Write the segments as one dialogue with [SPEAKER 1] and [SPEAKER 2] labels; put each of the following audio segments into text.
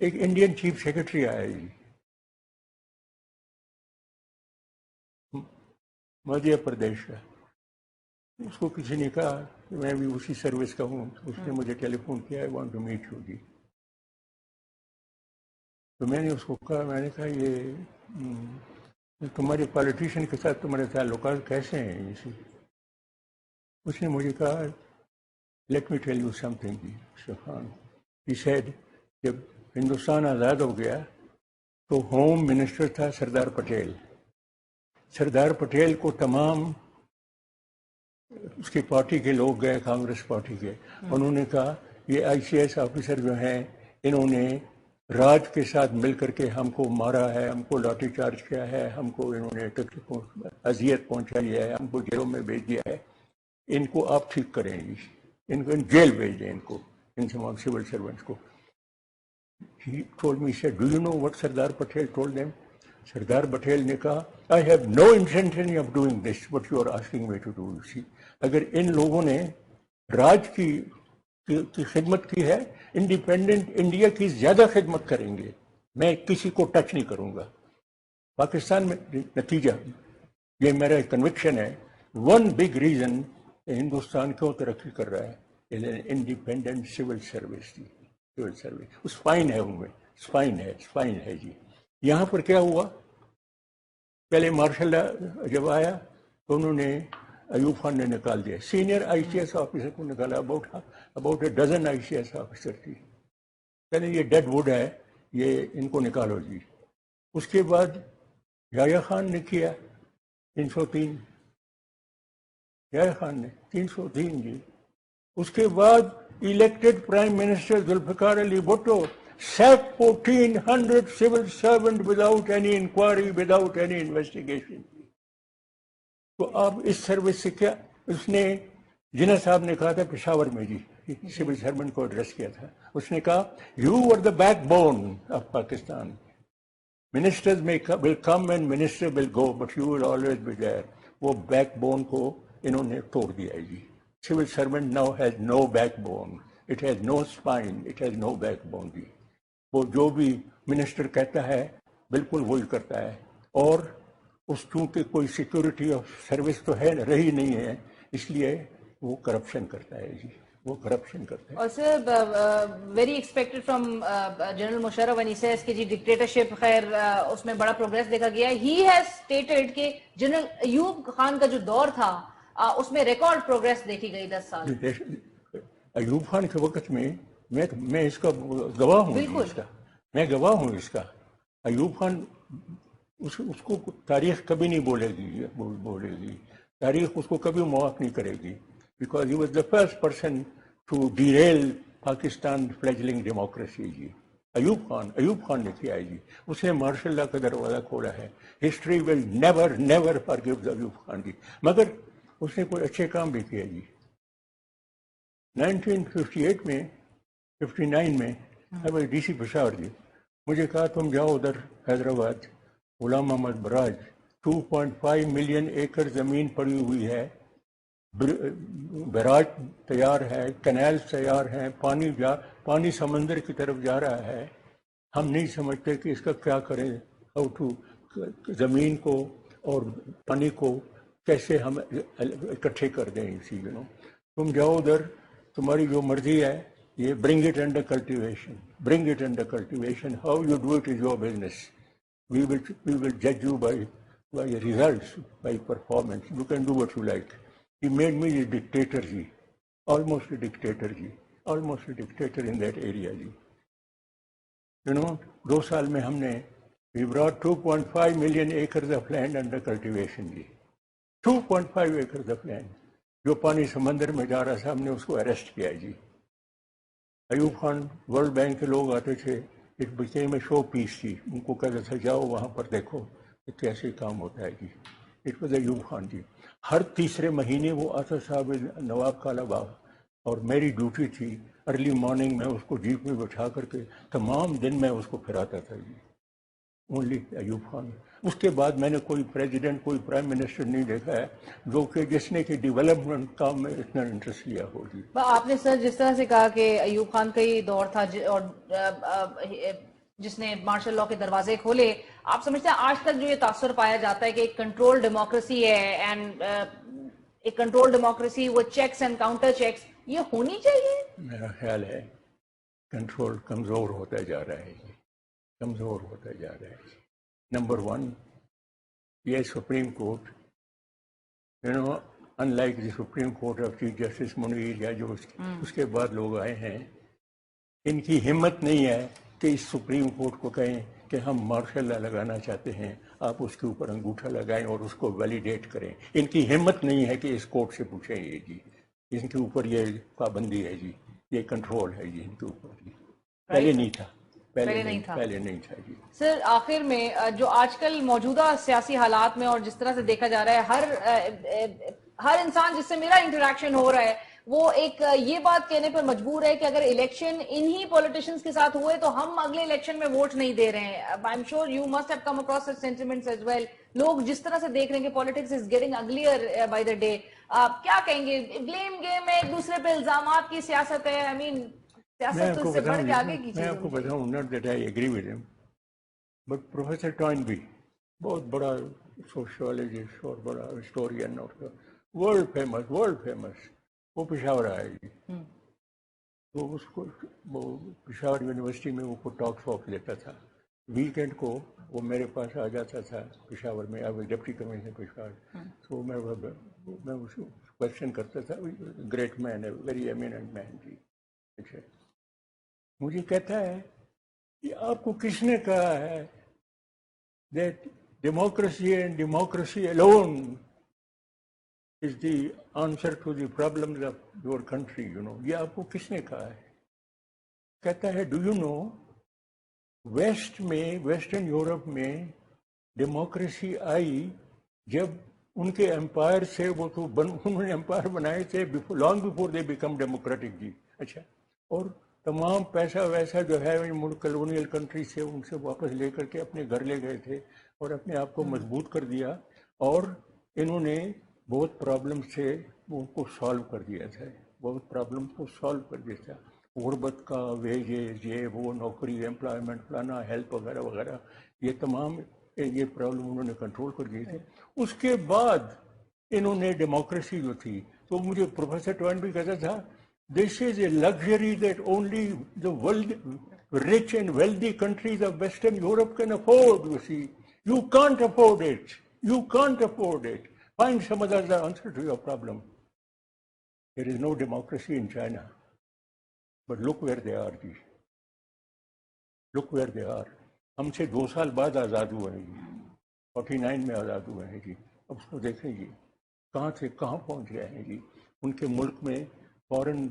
[SPEAKER 1] ایک Indian chief secretary آیا جی مدھیہ پردیش کا. اس کو کسی نے کہا کہ میں بھی اسی سروس کا ہوں. اس نے مجھے ٹیلی فون کیا, I want to meet you جی. تو میں نے اس کو کہا, میں نے کہا یہ تمہارے پالیٹیشین کے ساتھ تمہارے تعلقات کیسے ہیں اسی. اس نے مجھے کہا لیٹ می ٹیل یو سم تھنگ جی شفان. ہی سیڈ جب ہندوستان آزاد ہو گیا تو ہوم منسٹر تھا سردار پٹیل. سردار پٹیل کو تمام اس کی پارٹی کے لوگ گئے, کانگریس پارٹی کے, انہوں نے کہا یہ آئی سی ایس آفیسر جو ہیں انہوں نے راج کے ساتھ مل کر کے ہم کو مارا ہے, ہم کو لاٹھی چارج کیا ہے, ہم کو انہوں نے اذیت پہنچائی ہے, ہم کو جیلوں میں بھیج دیا ہے. ان کو آپ ٹھیک کریں گی, ان کو جیل بھیج دیں, ان کو ان تمام سول سرونٹس کو. He told me, he said, do you know what Sardar Patel told them? Sardar Patel نے کہا I have no intention of doing this what you are asking me to do. See, اگر ان لوگوں نے راج کی خدمت کی ہے, انڈیپینڈنٹ انڈیا کی زیادہ خدمت کریں گے. میں کسی کو ٹچ نہیں کروں گا. پاکستان میں نتیجہ یہ میرا کنوکشن ہے, ون بگ ریزن ہندوستان کیوں ترقی کر رہا ہے independent civil service. Civil service spine ہے, ان میں اسپائن ہے جی. یہاں پر کیا ہوا, پہلے مارشل جب آیا تو انہوں نے ایوب خان نے نکال دیا, senior I C S officer کو نکالا, about a dozen I C S officer تھی. پہلے یہ ڈیڈ ووڈ ہے, یہ ان کو نکالو جی. اس کے بعد یحییٰ خان نے کیا 303, یحییٰ خان نے 303 جی. اس کے بعد elected Prime Minister Zulfikar Ali Bhutto sacked 1,400 civil servants without any inquiry, without any investigation. تو اب اس سروس سے کیا, اس نے جناح صاحب نے کہا تھا پشاور میں جی, سول سرونٹ کو ایڈریس کیا تھا, اس نے کہا you are the backbone of Pakistan. Ministers will come and minister will go, but you will always be there. وہ بیک بون کو انہوں نے توڑ دیا ہے جی. Civil servant now has no backbone. It has no spine. It has no backbone جی. وہ جو بھی منسٹر کہتا ہے بالکل وہی کرتا ہے, اور اس چونکہ کوئی سیکورٹی آف سروس تو ہے رہی نہیں ہے, اس لیے وہ کرپشن کرتا ہے جی, وہ کرپشن کرتا ہے.
[SPEAKER 2] اور سر very expected from general Musharraf when he says کہ جی ڈکٹیٹرشپ خیر اس میں بڑا پروگریس دیکھا گیا ہے. He has stated کہ جنرل ایوب خان کا جو دور تھا اس میں ریکارڈ پروگریس دیکھی گئی 10 سال.
[SPEAKER 1] ایوب خان کے وقت میں میں اس کا گواہ ہوں, اس کا میں گواہ ہوں اس کا. ایوب خان اس کو تاریخ کبھی نہیں بولے گی, تاریخ اس کو کبھی معاف نہیں کرے گی, because he was the first person to derail Pakistan fledgling democracy جی. ایوب خان نے کیا ہے جی, اس نے مارشل لا کا دروازہ کھولا ہے. History will never never forgive Ayub Khan ji, مگر اس نے کوئی اچھے کام بھی کیا جی. 1958 میں 59 میں ڈی سی پشاور جی, مجھے کہا تم جاؤ ادھر حیدرآباد, غلام محمد براج 2.5 ملین ایکڑ زمین پڑی ہوئی ہے, بیراج تیار ہے, کینال تیار ہیں, پانی سمندر کی طرف جا رہا ہے. ہم نہیں سمجھتے کہ اس کا کیا کریں, ہاؤ ٹو زمین کو اور پانی کو کیسے ہم اکٹھے کر دیں اسی تم جاؤ ادھر, تمہاری جو مرضی ہے, یہ bring it under cultivation, how you do it is your business. We will جج you by results, by performance. You can do what you like. He made me a dictator جی, almost a dictator جی, almost a dictator in that area جی. 2 سال میں ہم نے we brought 2.5 million acres of land under cultivation G. 2.5 acres of land جو پانی سمندر میں جا رہا تھا, ہم نے اس کو اریسٹ کیا جی. ایوب خان ورلڈ بینک کے لوگ آتے تھے, ایک بچے میں شو پیس تھی, ان کو کہتا تھا جاؤ وہاں پر دیکھو کہ کیسے کام ہوتا ہے جی. اٹ واز ایوب خان جی. ہر تیسرے مہینے وہ آتا صاحب نواب کالا باغ, اور میری ڈیوٹی تھی ارلی مارننگ میں اس کو جیپ میں بٹھا کر کے تمام دن میں اس کو پھراتا تھا جی. اونلی ایوب خان. اس کے بعد میں نے کوئی پریزیڈنٹ, کوئی پرائم منسٹر نہیں دیکھا ہے جو کہ جس نے کہ ڈیولپمنٹ کام میں اتنا انٹرسٹ لیا ہوگی.
[SPEAKER 2] آپ نے سر جس طرح سے کہا کہ ایوب خان کا ہی دور تھا اور جس نے مارشل لاء کے دروازے کھولے. آپ سمجھتے ہیں آج تک جو یہ تاثر پایا جاتا ہے کہ ایک کنٹرول ڈیموکریسی ہے اینڈ ایک کنٹرول ڈیموکریسی وہ چیکس اینڈ کاؤنٹر چیکس یہ ہونی چاہیے؟
[SPEAKER 1] میرا خیال ہے کنٹرول کمزور ہوتا جا رہا ہے، کمزور ہوتا جا رہا ہے. نمبر ون، یہ supreme court in like the supreme court of chief justice Munir یا جو اس کے بعد لوگ آئے ہیں، ان کی ہمت نہیں ہے کہ اس سپریم کورٹ کو کہیں کہ ہم مارشل لا لگانا چاہتے ہیں، آپ اس کے اوپر انگوٹھا لگائیں اور اس کو ویلیڈیٹ کریں. ان کی ہمت نہیں ہے کہ اس کورٹ سے پوچھیں یہ جی ان کے اوپر یہ پابندی ہے جی، یہ کنٹرول ہے جی ان کے اوپر جی. پہلے نہیں تھا، پہلے نہیں تھا جی.
[SPEAKER 2] سر آخر میں جو آج کل موجودہ سیاسی حالات میں اور جس طرح سے دیکھا جا رہا ہے ہر انسان جس سے میرا انٹریکشن ہو رہا ہے وہ ایک یہ بات کہنے پر مجبور ہے کہ اگر الیکشن انہی پولیٹیشنز کے ساتھ ہوئے تو ہم اگلے الیکشن میں ووٹ نہیں دے رہے ہیں. I am sure you must have come across such sentiments as well. لوگ جس طرح سے دیکھ رہے ہیں کہ politics is getting uglier by the day. آپ کیا کہیں گے؟ بلیم گیم ہے، ایک دوسرے پہ الزامات کی سیاست ہے. آئی مین سیاست تو اس سے بڑھ کے آگے کی چیز.
[SPEAKER 1] میں آپ کو بتاؤں not that I agree with him, but professor Toynbee بہت بڑا سوشیولوجسٹ اور بڑا ہسٹورین اور ورلڈ فیمس وہ پشاور آئے گی. تو اس کو وہ پشاور یونیورسٹی میں وہ ٹاک شاپ لیتا تھا. ویکینڈ کو وہ میرے پاس آ جاتا تھا پشاور میں، ڈپٹی کمشنر پشاور. تو میں اس کو کوشچن کرتا تھا. گریٹ مین ہے، ویری ایمیننٹ مین جی. اچھا، مجھے کہتا ہے کہ آپ کو کس نے کہا ہے that democracy and democracy alone is the answer to the problems of your country, یہ آپ کو کس نے کہا ہے؟ کہتا ہے do you know western Europe میں ڈیموکریسی آئی جب ان کے امپائر سے وہ تو انہوں نے امپائر بنائے تھے long before they became democratic جی. اچھا، اور تمام پیسہ ویسا جو ہے کلونیل کنٹری سے ان سے واپس لے کر کے اپنے گھر لے گئے تھے اور اپنے آپ کو مضبوط کر دیا، اور انہوں نے بہت پرابلم سے ان کو سالو کر دیا تھا، بہت پرابلم کو سالو کر دیا تھا. غربت کا، ویجز، یہ وہ، نوکری، امپلائمنٹ، فلانا، ہیلپ وغیرہ وغیرہ، یہ تمام یہ پرابلم انہوں نے کنٹرول کر دیے تھے. اس کے بعد انہوں نے ڈیموکریسی جو تھی، تو مجھے پروفیسر ٹوائن بھی کہتا تھا this is a luxury that only the world, rich and wealthy countries of Western Europe can afford, you see. You can't afford it. You can't afford it. Find some other answer to your problem. There is no democracy in China. But look where they are, ji. Look where they are. ہم سے 2 سال بعد آزاد ہوئے ہیں جی، 49 میں آزاد ہوئے ہیں جی. اب اس کو دیکھیں جی کہاں سے کہاں پہنچ گئے ہیں جی. ان کے ملک میں فورن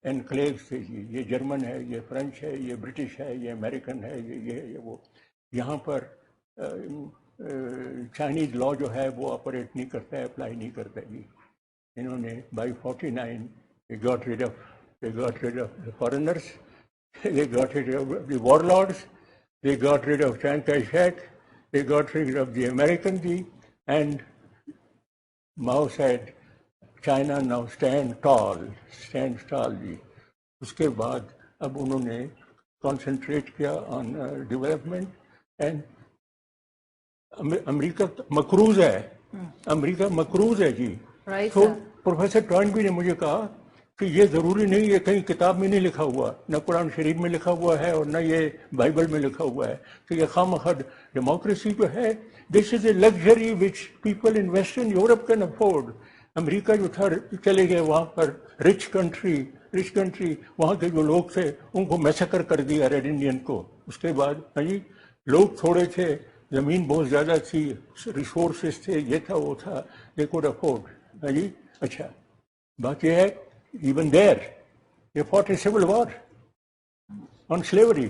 [SPEAKER 1] انکلیوز تھے جی، یہ جرمن ہے، یہ فرینچ ہے، یہ برٹش ہے، یہ امریکن ہے، یہ وہ. یہاں پر چائنیز لا جو ہے وہ آپریٹ نہیں کرتا ہے، اپلائی نہیں کرتا جی. انہوں نے by 49 they got rid of the foreigners, they got rid of the warlords, they got rid of Chiang Kai-shek, they got rid of the American G, and Mao said China now stands tall جی. اس کے بعد اب انہوں نے concentrate کیا on development. And امریکہ مقروض ہے، امریکہ مقروض ہے جی. تو پروفیسر ٹوائنبی نے مجھے کہا کہ یہ ضروری نہیں، یہ کہیں کتاب میں نہیں لکھا ہوا، نہ قرآن شریف میں لکھا ہوا ہے اور نہ یہ بائبل میں لکھا ہوا ہے کہ یہ خواہ ڈیموکریسی جو ہے this is a luxury which people in western Europe can afford. امریکہ جو تھا چلے گئے وہاں پر رچ کنٹری وہاں کے جو لوگ تھے ان کو میسکر کر دیا ریڈ انڈین کو. اس کے بعد جی لوگ تھوڑے تھے، زمین بہت زیادہ تھی، ریسورسز تھے، یہ تھا وہ تھا، دے کوڈ افورڈ جی. اچھا بات یہ ہے even there they fought a civil war on slavery,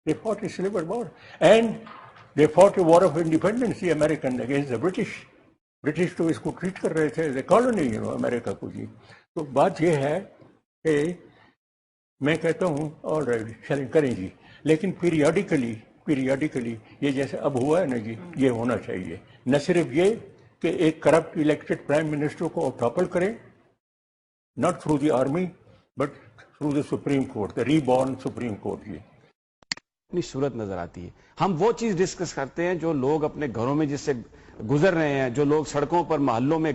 [SPEAKER 1] they fought a civil war and they fought a war of independence, the American against the British تو اس کو ٹریٹ کر رہے تھے کالونی امریکہ کو جی. تو بات یہ ہے کہ میں کہتا ہوں آل رائٹ چلیں کریں جی، لیکن پیریاڈیکلی یہ جیسے اب ہوا ہے نا جی، یہ ہونا چاہیے. نہ صرف یہ کہ ایک کرپٹ الیکٹڈ پرائم منسٹر کو ٹاپل کریں، not through the army but through the Supreme Court, the reborn Supreme Court جی.
[SPEAKER 3] اپنی صورت نظر آتی ہے. ہم وہ چیز ڈسکس کرتے ہیں جو لوگ اپنے گھروں میں جس سے گزر رہے ہیں, جو لوگ سڑکوں پر محلوں میں